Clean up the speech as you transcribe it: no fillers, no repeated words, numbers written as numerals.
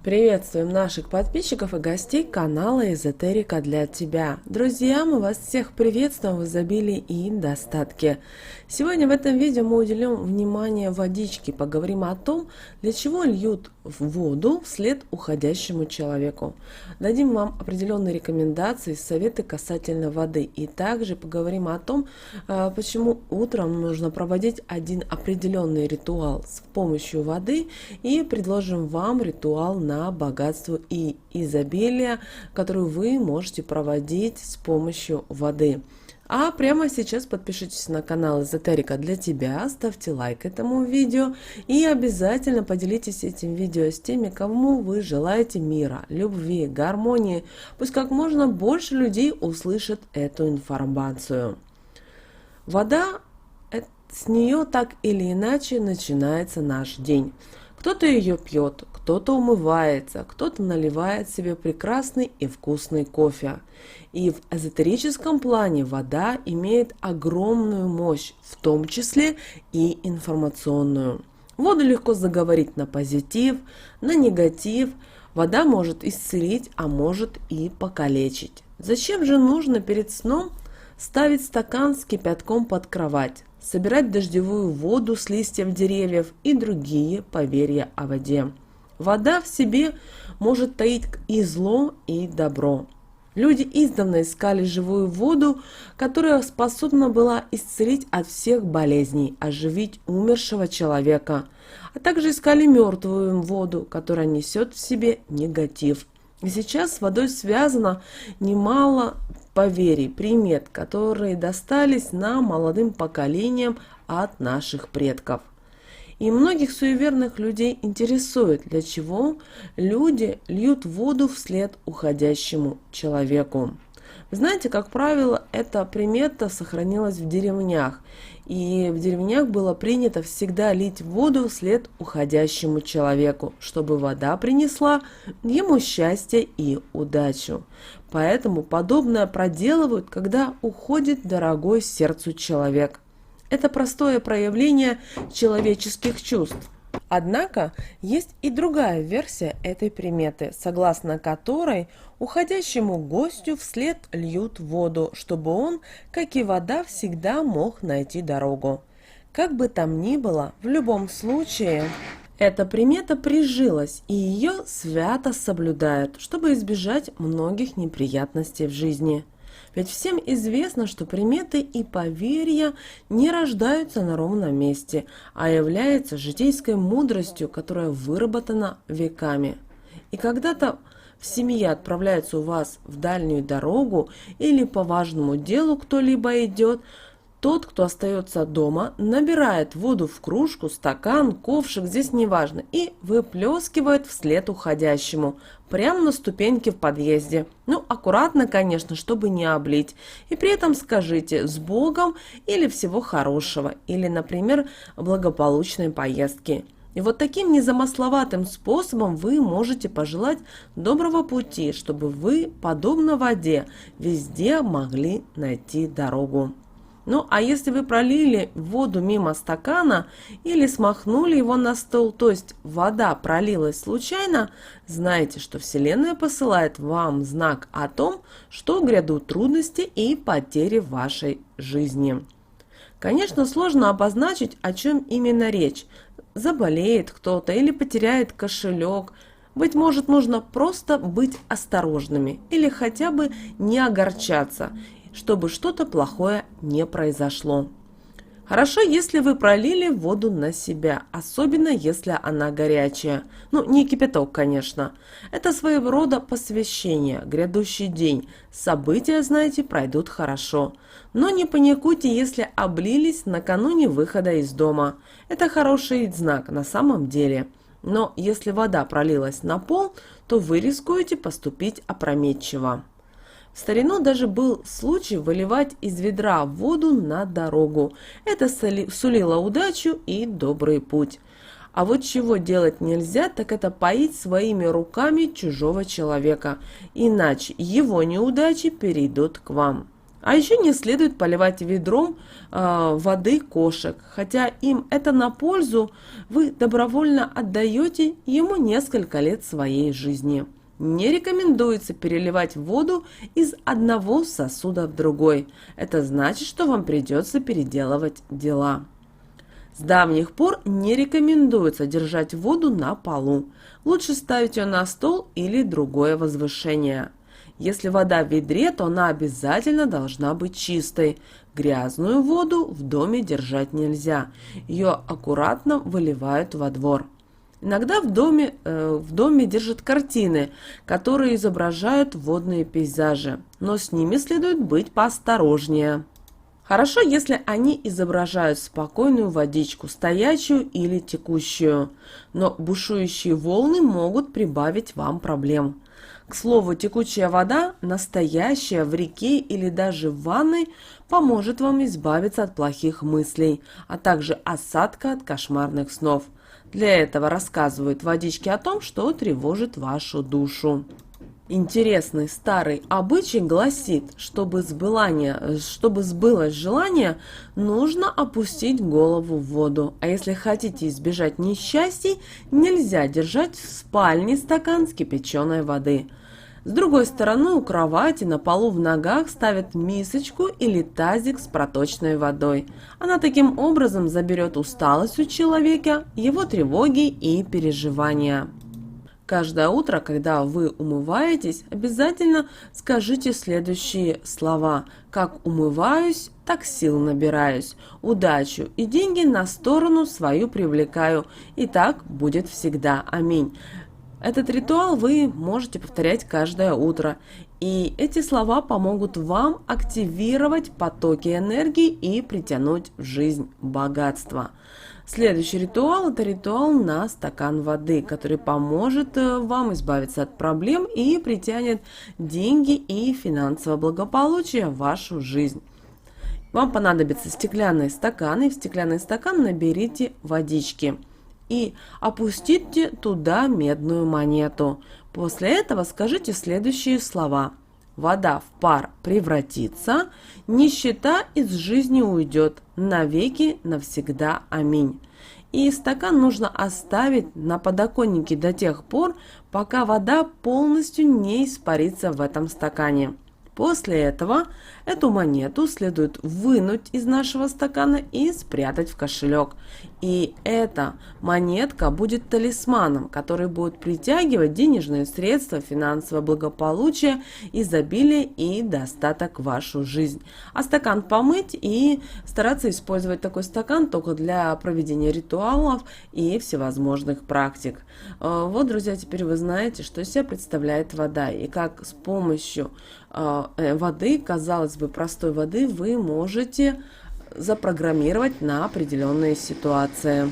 Приветствуем наших подписчиков и гостей канала Эзотерика для тебя. Друзья, мы вас всех приветствуем в изобилии и достатке. Сегодня в этом видео мы уделим внимание водичке, поговорим о том, для чего льют воду вслед уходящему человеку. Дадим вам определенные рекомендации, советы касательно воды. И также поговорим о том, почему утром нужно проводить один определенный ритуал с помощью воды, и предложим вам ритуал на богатство и изобилие, которую вы можете проводить с помощью воды. А прямо сейчас подпишитесь на канал Эзотерика для тебя, ставьте лайк этому видео и обязательно поделитесь этим видео с теми, кому вы желаете мира, любви, гармонии. Пусть как можно больше людей услышат эту информацию. Вода, с нее так или иначе начинается наш день. Кто-то ее пьет, кто-то умывается, кто-то наливает себе прекрасный и вкусный кофе. И в эзотерическом плане вода имеет огромную мощь, в том числе и информационную. Воду легко заговорить на позитив, на негатив. Вода может исцелить, а может и покалечить. Зачем же нужно перед сном ставить стакан с кипятком под кровать, собирать дождевую воду с листьев деревьев и другие поверья о воде? Вода в себе может таить и зло, и добро. Люди издавна искали живую воду, которая способна была исцелить от всех болезней, оживить умершего человека, а также искали мертвую воду, которая несет в себе негатив. И сейчас с водой связано немало поверий, примет, которые достались нам, молодым поколениям, от наших предков. И многих суеверных людей интересует, для чего люди льют воду вслед уходящему человеку. Вы знаете, как правило, эта примета сохранилась в деревнях. И в деревнях было принято всегда лить воду вслед уходящему человеку, чтобы вода принесла ему счастье и удачу. Поэтому подобное проделывают, когда уходит дорогой сердцу человек. Это простое проявление человеческих чувств. Однако есть и другая версия этой приметы, согласно которой уходящему гостю вслед льют воду, чтобы он, как и вода, всегда мог найти дорогу. Как бы там ни было, в любом случае, эта примета прижилась, и ее свято соблюдают, чтобы избежать многих неприятностей в жизни. Ведь всем известно, что приметы и поверья не рождаются на ровном месте, а являются житейской мудростью, которая выработана веками. И когда-то в семье отправляется у вас в дальнюю дорогу или по важному делу кто-либо идет, тот, кто остается дома, набирает воду в кружку, стакан, ковшик, здесь неважно, и выплескивает вслед уходящему, прямо на ступеньке в подъезде. Аккуратно, конечно, чтобы не облить. И при этом скажите «с Богом» или «всего хорошего», или, например, «благополучной поездки». И вот таким незамысловатым способом вы можете пожелать доброго пути, чтобы вы, подобно воде, везде могли найти дорогу. А если вы пролили воду мимо стакана или смахнули его на стол, то есть вода пролилась случайно, знайте, что Вселенная посылает вам знак о том, что грядут трудности и потери в вашей жизни. Конечно, сложно обозначить, о чем именно речь. Заболеет кто-то или потеряет кошелек. Быть может, нужно просто быть осторожными или хотя бы не огорчаться, чтобы что-то плохое не произошло. Хорошо, если вы пролили воду на себя, особенно если она горячая. Не кипяток, конечно. Это своего рода посвящение, грядущий день. События, знаете, пройдут хорошо. Но не паникуйте, если облились накануне выхода из дома. Это хороший знак на самом деле. Но если вода пролилась на пол, то вы рискуете поступить опрометчиво. В старину даже был случай выливать из ведра воду на дорогу. Это сулило удачу и добрый путь. А вот чего делать нельзя, так это поить своими руками чужого человека, иначе его неудачи перейдут к вам. А еще не следует поливать ведром воды кошек, хотя им это на пользу, вы добровольно отдаете ему несколько лет своей жизни. Не рекомендуется переливать воду из одного сосуда в другой. Это значит, что вам придется переделывать дела. С давних пор не рекомендуется держать воду на полу. Лучше ставить ее на стол или другое возвышение. Если вода в ведре, то она обязательно должна быть чистой. Грязную воду в доме держать нельзя. Ее аккуратно выливают во двор. Иногда в доме держат картины, которые изображают водные пейзажи, но с ними следует быть поосторожнее. Хорошо, если они изображают спокойную водичку, стоячую или текущую, но бушующие волны могут прибавить вам проблем. К слову, текучая вода, настоящая в реке или даже в ванной, поможет вам избавиться от плохих мыслей, а также осадка от кошмарных снов. Для этого рассказывают водички о том, что тревожит вашу душу. Интересный старый обычай гласит, чтобы сбылось желание, нужно опустить голову в воду. А если хотите избежать несчастий, нельзя держать в спальне стакан с кипяченой воды. С другой стороны, у кровати на полу в ногах ставят мисочку или тазик с проточной водой. Она таким образом заберет усталость у человека, его тревоги и переживания. Каждое утро, когда вы умываетесь, обязательно скажите следующие слова. Как умываюсь, так сил набираюсь. Удачу и деньги на сторону свою привлекаю. И так будет всегда. Аминь. Этот ритуал вы можете повторять каждое утро. И эти слова помогут вам активировать потоки энергии и притянуть в жизнь богатство. Следующий ритуал – это ритуал на стакан воды, который поможет вам избавиться от проблем и притянет деньги и финансовое благополучие в вашу жизнь. Вам понадобятся стеклянные стаканы. В стеклянный стакан наберите водички и опустите туда медную монету. После этого скажите следующие слова. Вода в пар превратится, нищета из жизни уйдет, навеки навсегда. Аминь. И стакан нужно оставить на подоконнике до тех пор, пока вода полностью не испарится в этом стакане. После этого эту монету следует вынуть из нашего стакана и спрятать в кошелек. И эта монетка будет талисманом, который будет притягивать денежные средства, финансовое благополучие, изобилие и достаток в вашу жизнь. А стакан помыть и стараться использовать такой стакан только для проведения ритуалов и всевозможных практик. Вот, друзья, теперь вы знаете, что из себя представляет вода и как с помощью воды, казалось бы, простой воды, вы можете запрограммировать на определенные ситуации.